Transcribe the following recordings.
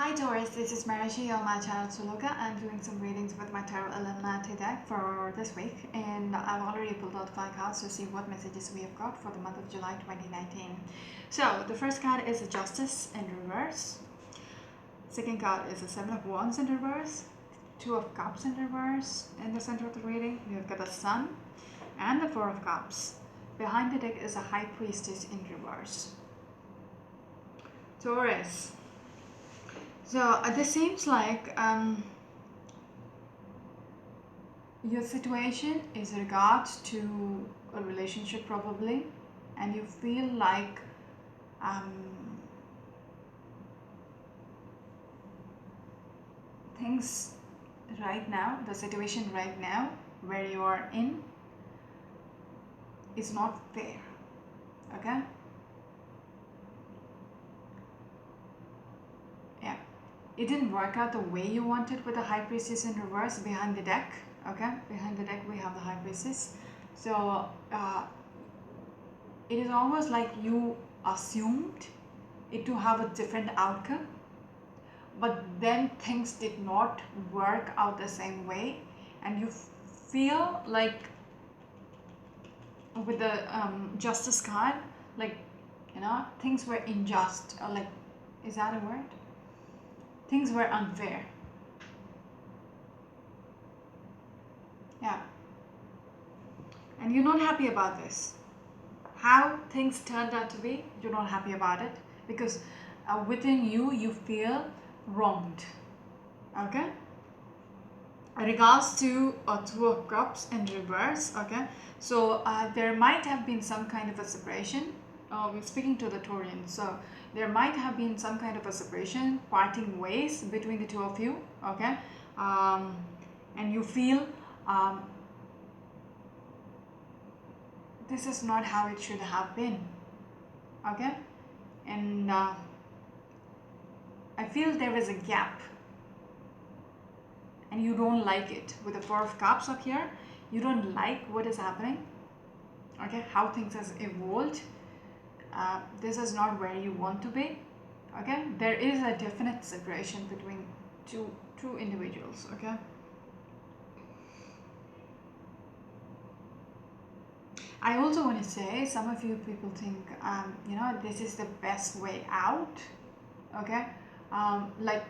Hi Taurus, this is Marishi on my channel Suluka. I'm doing some readings with my Tarot Illuminati deck for this week, and I've already pulled out 5 cards to see what messages we have got for the month of July 2019. So the first card is the Justice in reverse. Second card is the Seven of Wands in reverse. Two of Cups in reverse. In the center of the reading, we have got the Sun and the Four of Cups. Behind the deck is a High Priestess in reverse. Taurus. So this seems like your situation is regards to a relationship probably, and you feel like things right now, the situation right now where you are in is not fair, okay? Yeah. It didn't work out the way you wanted with the High Priestess in reverse behind the deck. Okay, behind the deck we have the High Priestess. So it is almost like you assumed it to have a different outcome, but then things did not work out the same way, and you feel like with the Justice card, like, you know, things were unjust, or like, is that a word? Things were unfair. Yeah. And you're not happy about this. How things turned out to be, you're not happy about it because within you, you feel wronged. Okay? In regards to Two of Cups in reverse, okay? So there might have been some kind of a separation. We're speaking to the Taurian, so there might have been some kind of a separation, parting ways between the two of you, okay? And you feel this is not how it should have been, okay? And I feel there is a gap and you don't like it. With the Four of Cups up here, you don't like what is happening, okay? How things has evolved. This is not where you want to be, okay? There is a definite separation between two individuals, okay? I also want to say, some of you people think, you know, this is the best way out, okay? Like,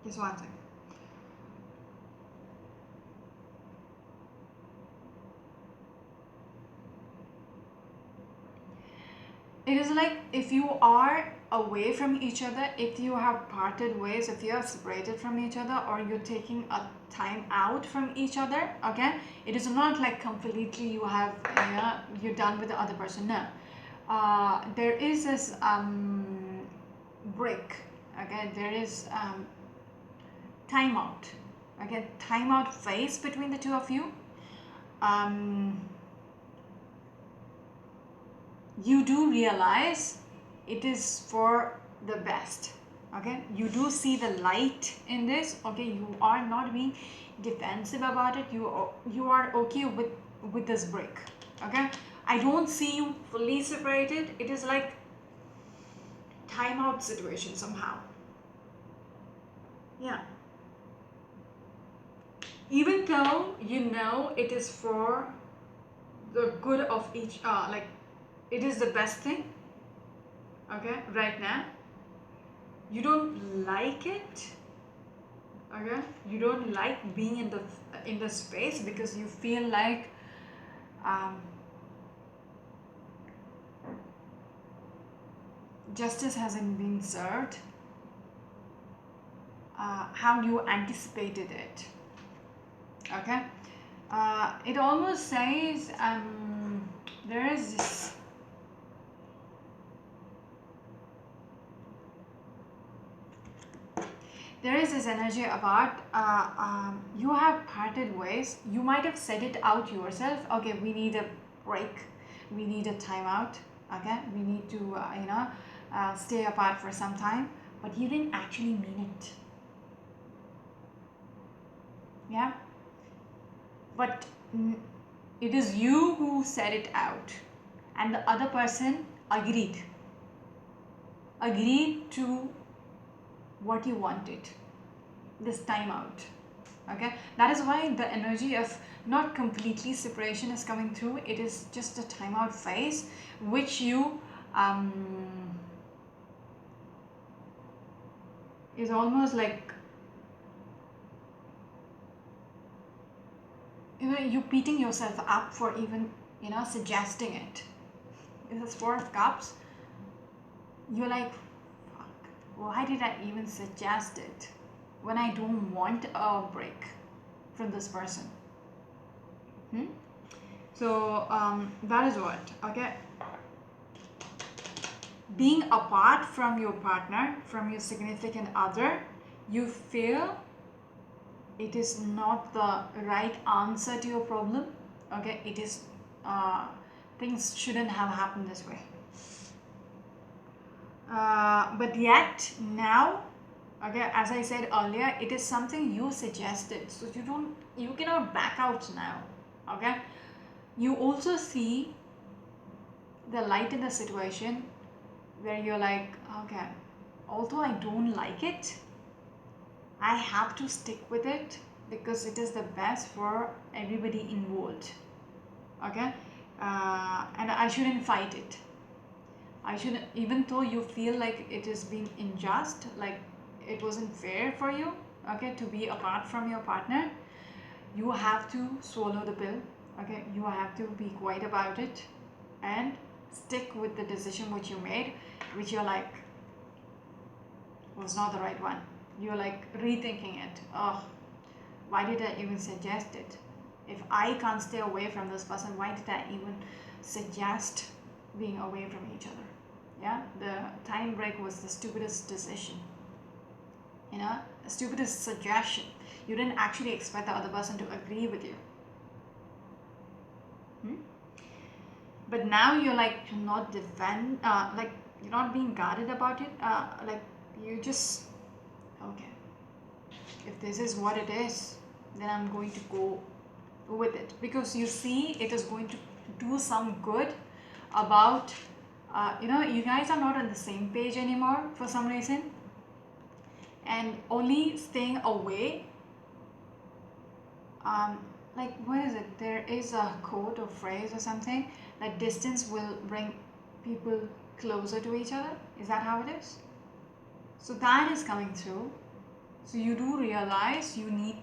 just one second. It is like if you are away from each other, if you have parted ways, if you are separated from each other, or you're taking a time out from each other, okay? It is not like completely you have, you're done with the other person. No. There is this break, okay? There is time out, okay? Time out phase between the two of you. You do realize it is for the best, okay? You do see the light in this, okay? You are not being defensive about it. You are okay with this break, okay? I don't see you fully separated. It is like timeout situation somehow. Yeah. Even though you know it is for the good of each, like, it is the best thing, okay, right now, you don't like it, okay? You don't like being in the space because you feel like justice hasn't been served how you anticipated it, okay? It almost says there is this energy about you have parted ways. You might have said it out yourself, okay, we need a break, we need a timeout, okay, we need to stay apart for some time, but you didn't actually mean it. Yeah, but it is you who said it out, and the other person agreed to what you wanted, this time out. Okay, that is why the energy of not completely separation is coming through. It is just a timeout phase which you is almost like, you beating yourself up for even suggesting it. In this Four of Cups, you're like, fuck, why did I even suggest it when I don't want a break from this person? So that is what, okay, being apart from your partner, from your significant other, you feel it is not the right answer to your problem. Okay, it is things shouldn't have happened this way, but yet now, okay, as I said earlier, it is something you suggested, so you cannot back out now. Okay, you also see the light in the situation where you're like, okay, although I don't like it, I have to stick with it because it is the best for everybody involved. Okay, and I shouldn't fight it. I shouldn't, even though you feel like it is being unjust, like it wasn't fair for you, okay, to be apart from your partner, you have to swallow the pill. Okay, you have to be quiet about it and stick with the decision which you made, which you're like was not the right one. You're like rethinking it. Oh, why did I even suggest it? If I can't stay away from this person, why did I even suggest being away from each other? Yeah, the time break was the stupidest decision, the stupidest suggestion. You didn't actually expect the other person to agree with you. But now you're like, you're not like you're not being guarded about it. Like you just, okay, if this is what it is, then I'm going to go with it, because you see it is going to do some good about you guys are not on the same page anymore for some reason, and only staying away, like what is it, there is a quote or phrase or something that distance will bring people closer to each other. Is that how it is? So that is coming through. So you do realize you need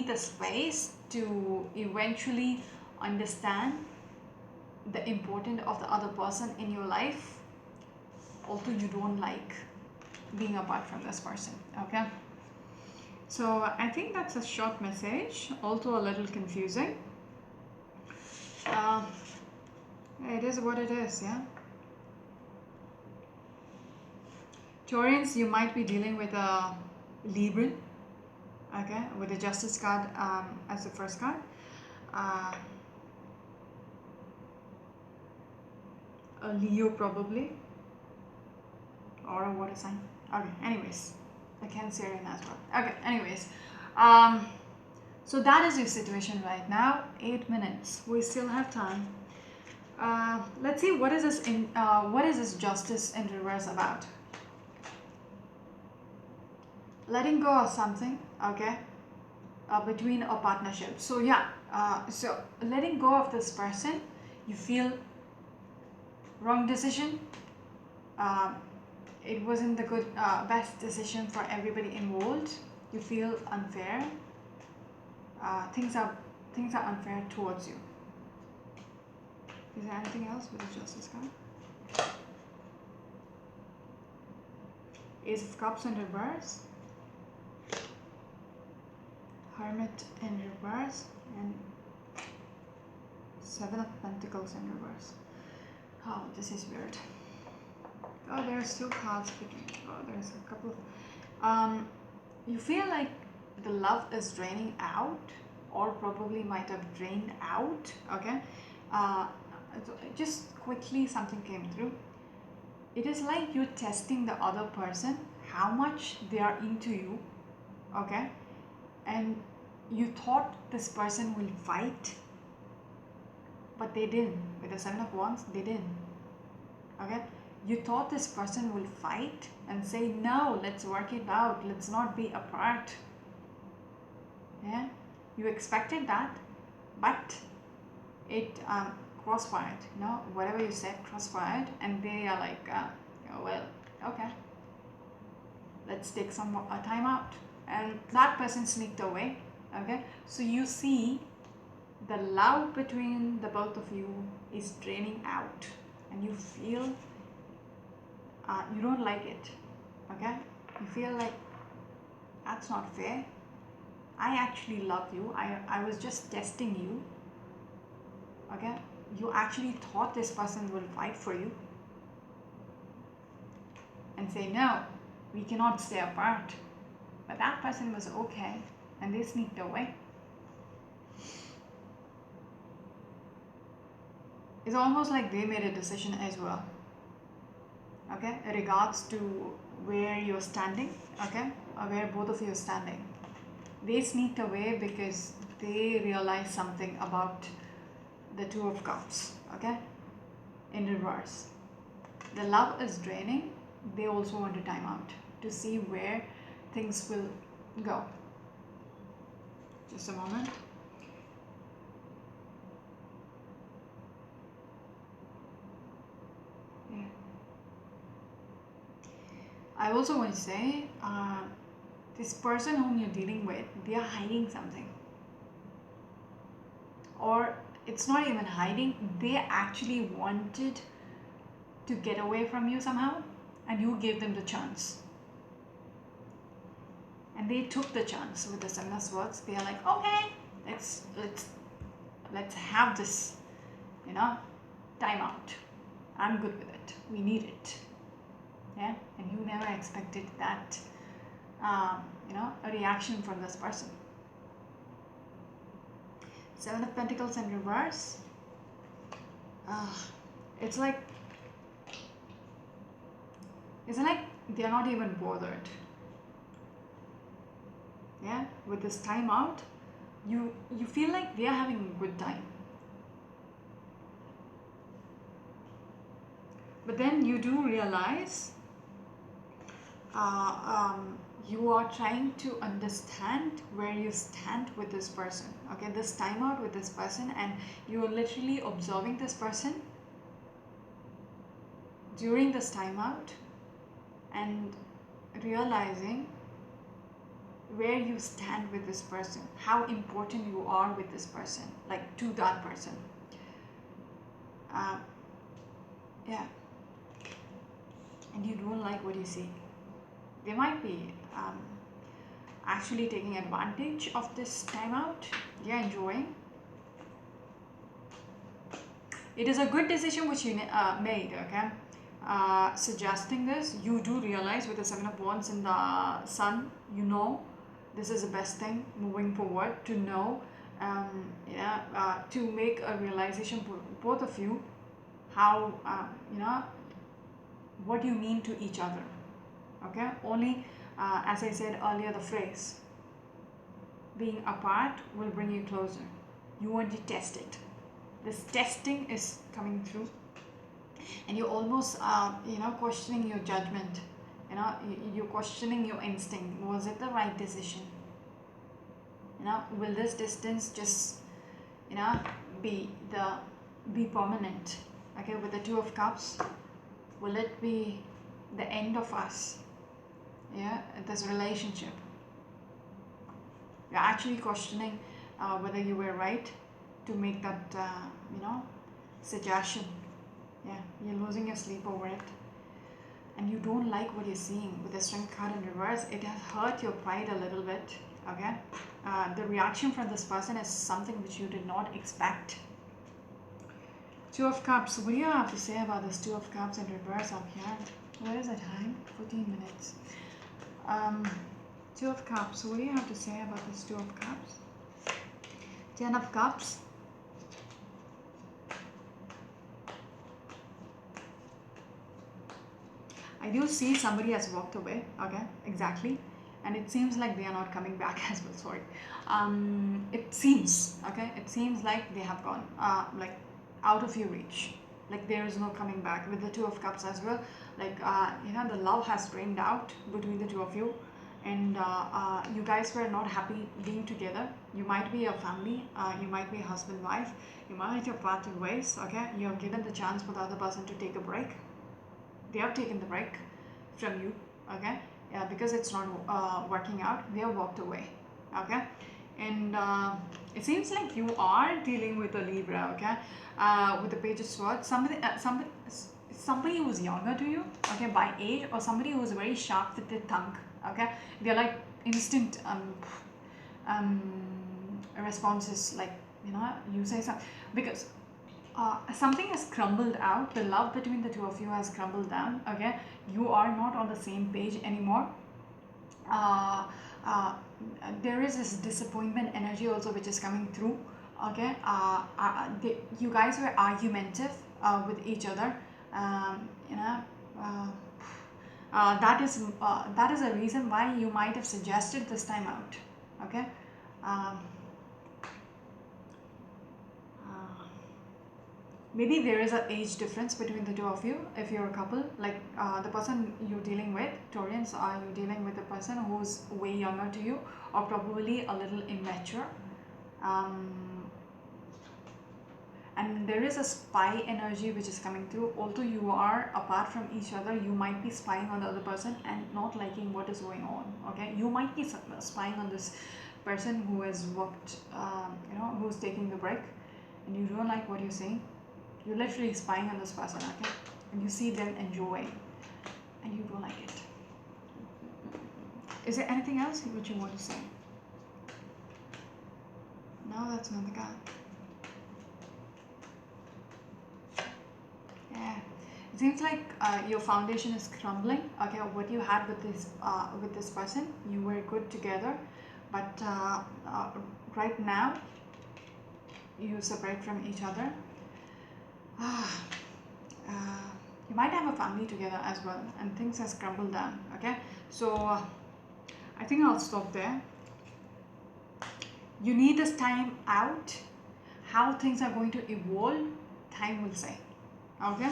the space to eventually understand the importance of the other person in your life, although you don't like being apart from this person. Okay, so I think that's a short message, although a little confusing. It is what it is. Yeah, Taurians, you might be dealing with a Libran, okay, with the Justice card as the first card. A Leo probably, or a water sign. Okay, anyways, a Cancerian as well. Okay, anyways, so that is your situation right now. 8 minutes. We still have time. Let's see what is this Justice in reverse about. Letting go of something, okay, between a partnership. So yeah, so letting go of this person, you feel wrong decision. It wasn't the good best decision for everybody involved. You feel unfair. Things are unfair towards you. Is there anything else with the Justice card? Ace of Cups in reverse, Hermit in reverse, and Seven of Pentacles in reverse. Oh, this is weird. Oh, there are still cards between. Oh, there's a couple of. You feel like the love is draining out, or probably might have drained out. Okay. Just quickly, something came through. It is like you're testing the other person, how much they are into you. Okay. And you thought this person will fight, but they didn't. With the Seven of Wands, they didn't. Okay, you thought this person will fight and say no, let's work it out, let's not be apart. Yeah, you expected that, but it crossfired. Whatever you said crossfired, and they are like, well, okay, let's take some time out, and that person sneaked away. Okay, so you see the love between the both of you is draining out, and you feel you don't like it. Okay, you feel like that's not fair. I actually love you. I was just testing you. Okay, you actually thought this person will fight for you and say no, we cannot stay apart, but that person was okay and they sneaked away. It's almost like they made a decision as well. Okay, regards to where you're standing. Okay, or where both of you are standing. They sneaked away because they realized something about the Two of Cups. Okay, in reverse, the love is draining. They also want a time out to see where things will go. Just a moment. Yeah. I also want to say, this person whom you're dealing with, they are hiding something. Or it's not even hiding, they actually wanted to get away from you somehow, and you gave them the chance. And they took the chance with the Seven of Swords. They are like, okay, let's have this, time out. I'm good with it. We need it. Yeah, and you never expected that, a reaction from this person. Seven of Pentacles in reverse. It's like they're not even bothered. Yeah, with this time out, you feel like they are having a good time. But then you do realize you are trying to understand where you stand with this person. Okay, this time out with this person, and you are literally observing this person during this time out and realizing where you stand with this person, how important you are with this person, like to that person. Yeah, and you don't like what you see. They might be actually taking advantage of this time out. They're enjoying. It is a good decision which you made. Okay, suggesting this, you do realize with the Seven of Wands in the Sun, this is the best thing moving forward, to know, to make a realization for both of you, how, what you mean to each other. Okay, only as I said earlier, the phrase being apart will bring you closer. You want to test it. This testing is coming through, and you're almost questioning your judgment. You're questioning your instinct. Was it the right decision? Will this distance just be permanent? Okay, with the Two of Cups, will it be the end of us? Yeah, this relationship. You're actually questioning whether you were right to make that suggestion. Yeah, you're losing your sleep over it, and you don't like what you're seeing with the Strength card in reverse. It has hurt your pride a little bit. Okay, the reaction from this person is something which you did not expect. Two of Cups. What do you have to say about this Two of Cups in reverse up here? What is the time? 14 minutes. Two of Cups. What do you have to say about this Two of Cups? 10 of Cups. I do see somebody has walked away. Okay, exactly. And it seems like they are not coming back as well. Sorry. It seems, okay, it seems like they have gone. Like out of your reach. Like there is no coming back. With the Two of Cups as well, like the love has drained out between the two of you, and you guys were not happy being together. You might be a family, you might be a husband wife, you might have parted ways. Okay, you have given the chance for the other person to take a break. They have taken the break from you. Okay, yeah, because it's not working out, they have walked away. Okay, and it seems like you are dealing with a Libra. Okay, with the Page of Swords, somebody who's younger to you, okay, by age, or somebody who's very sharp with their tongue. Okay, they're like instant um, responses, like you say something, because something has crumbled out. The love between the two of you has crumbled down. Okay, you are not on the same page anymore. uh, uh, there is this disappointment energy also which is coming through. Okay, you guys were argumentative with each other. um, you know uh, that is a reason why you might have suggested this time out. Okay, um, uh, maybe there is an age difference between the two of you if you're a couple. Like the person you're dealing with, Taurians, are you dealing with a person who's way younger to you, or probably a little immature. um, and there is a spy energy which is coming through. Although you are apart from each other, you might be spying on the other person and not liking what is going on. Okay, you might be spying on this person who has worked, who's taking the break, and you don't like what you're saying. You're literally spying on this person. Okay, and you see them enjoying, and you don't like it. Is there anything else which you want to say? No, that's not the card. Yeah, it seems like your foundation is crumbling. Okay, what you had with this person, you were good together, but right now you separate from each other. uh, you might have a family together as well, and things has crumbled down. Okay, so I think I'll stop there. You need this time out. How things are going to evolve, time will say. Okay,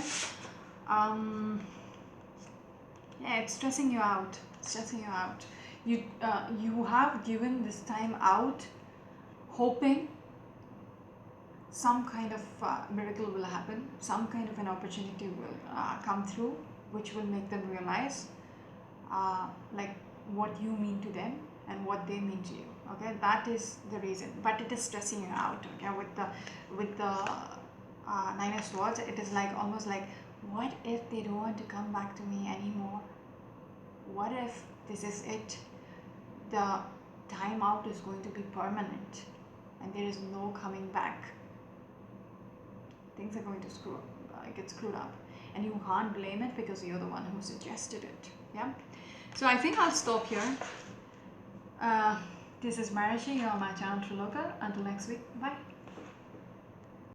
yeah, it's stressing you out. You have given this time out hoping some kind of miracle will happen, some kind of an opportunity will come through, which will make them realize like what you mean to them and what they mean to you. Okay, that is the reason, but it is stressing you out. Okay, with the Nine of Swords, it is like almost like, what if they don't want to come back to me anymore? What if this is it? The time out is going to be permanent and there is no coming back. Things are going to get screwed up, and you can't blame it because you're the one who suggested it. Yeah, so I think I'll stop here. This is Marishi. You're on my channel, True Local. Until next week, bye.